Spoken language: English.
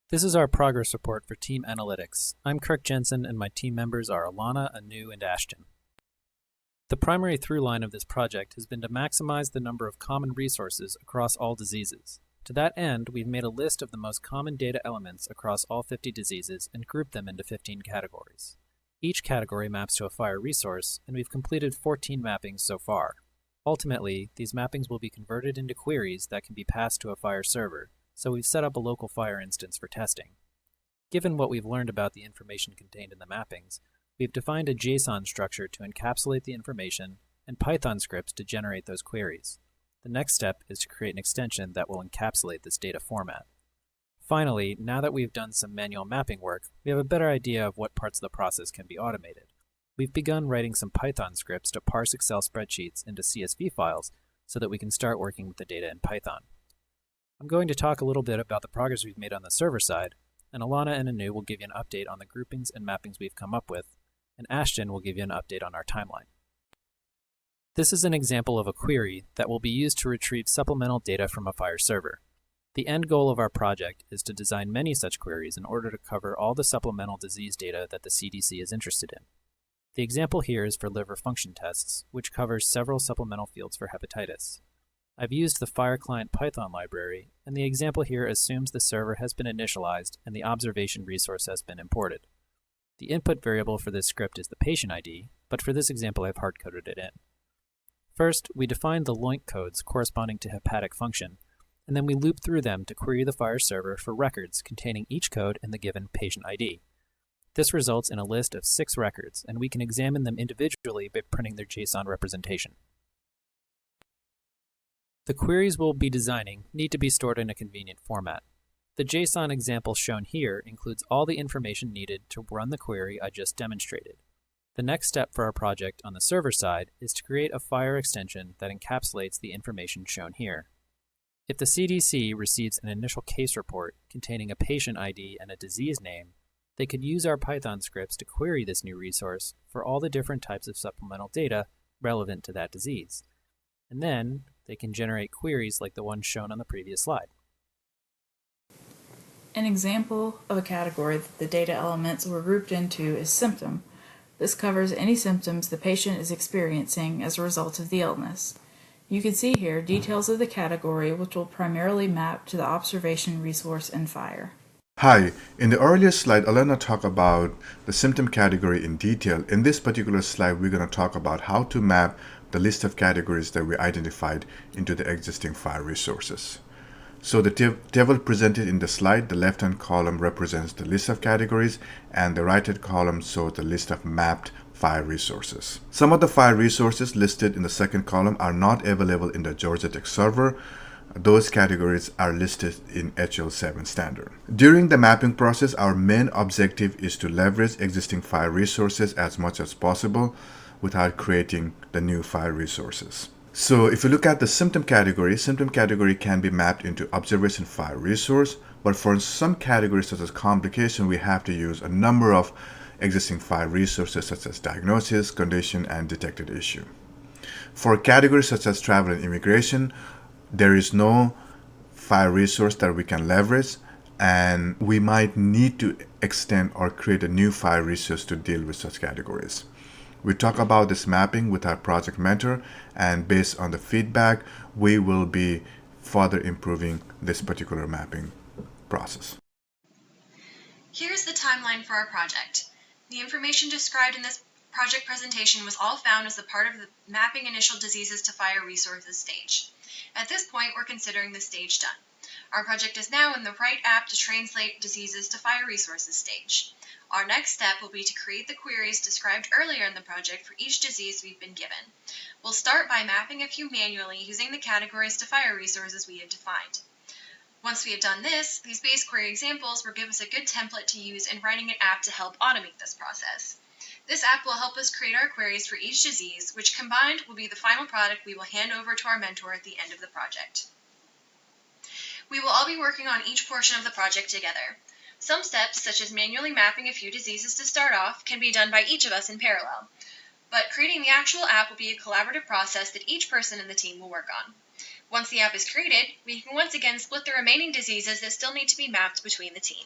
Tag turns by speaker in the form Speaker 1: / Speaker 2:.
Speaker 1: This is our progress report for Team Analytics. I'm Kirk Jensen, and my team members are Alana, Anu, and Ashton. The primary through line of this project has been to maximize the number of common resources across all diseases. To that end, we've made a list of the most common data elements across all 50 diseases and grouped them into 15 categories. Each category maps to a FHIR resource, and we've completed 14 mappings so far. Ultimately, these mappings will be converted into queries that can be passed to a FHIR server, so we've set up a local FHIR instance for testing. Given what we've learned about the information contained in the mappings, we've defined a JSON structure to encapsulate the information and Python scripts to generate those queries. The next step is to create an extension that will encapsulate this data format. Finally, now that we've done some manual mapping work, we have a better idea of what parts of the process can be automated. We've begun writing some Python scripts to parse Excel spreadsheets into CSV files so that we can start working with the data in Python. I'm going to talk a little bit about the progress we've made on the server side, and Alana and Anu will give you an update on the groupings and mappings we've come up with, and Ashton will give you an update on our timeline. This is an example of a query that will be used to retrieve supplemental data from a FHIR server. The end goal of our project is to design many such queries in order to cover all the supplemental disease data that the CDC is interested in. The example here is for liver function tests, which covers several supplemental fields for hepatitis. I've used the FHIR client Python library, and the example here assumes the server has been initialized and the observation resource has been imported. The input variable for this script is the patient ID, but for this example I've hard-coded it in. First, we define the LOINC codes corresponding to hepatic function, and then we loop through them to query the FHIR server for records containing each code in the given patient ID. This results in a list of 6 records, and we can examine them individually by printing their JSON representation. The queries we'll be designing need to be stored in a convenient format. The JSON example shown here includes all the information needed to run the query I just demonstrated. The next step for our project on the server side is to create a FHIR extension that encapsulates the information shown here. If the CDC receives an initial case report containing a patient ID and a disease name, they could use our Python scripts to query this new resource for all the different types of supplemental data relevant to that disease. And then they can generate queries like the one shown on the previous slide.
Speaker 2: An example of a category that the data elements were grouped into is symptom. This covers any symptoms the patient is experiencing as a result of the illness. You can see here details of the category, which will primarily map to the observation resource in FHIR.
Speaker 3: Hi, in the earlier slide, Alana talked about the symptom category in detail. In this particular slide, we're going to talk about how to map the list of categories that we identified into the existing FHIR resources. So the table presented in the slide, the left-hand column represents the list of categories, and the right-hand column shows the list of mapped FHIR resources. Some of the FHIR resources listed in the second column are not available in the Georgia Tech server. Those categories are listed in HL7 standard. During the mapping process, our main objective is to leverage existing FHIR resources as much as possible without creating the new FHIR resources. So if you look at the symptom category can be mapped into observation FHIR resource, but for some categories such as complication, we have to use a number of existing FHIR resources such as diagnosis, condition, and detected issue. For categories such as travel and immigration, there is no FHIR resource that we can leverage, and we might need to extend or create a new FHIR resource to deal with such categories. We talk about this mapping with our project mentor, and based on the feedback, we will be further improving this particular mapping process.
Speaker 4: Here's the timeline for our project. The information described in this project presentation was all found as a part of the mapping initial diseases to FHIR resources stage. At this point, we're considering the stage done. Our project is now in the right app to translate diseases to FHIR resources stage. Our next step will be to create the queries described earlier in the project for each disease we've been given. We'll start by mapping a few manually using the categories to FHIR resources we have defined. Once we have done this, these base query examples will give us a good template to use in writing an app to help automate this process. This app will help us create our queries for each disease, which combined will be the final product we will hand over to our mentor at the end of the project. We will all be working on each portion of the project together. Some steps, such as manually mapping a few diseases to start off, can be done by each of us in parallel. But creating the actual app will be a collaborative process that each person in the team will work on. Once the app is created, we can once again split the remaining diseases that still need to be mapped between the team.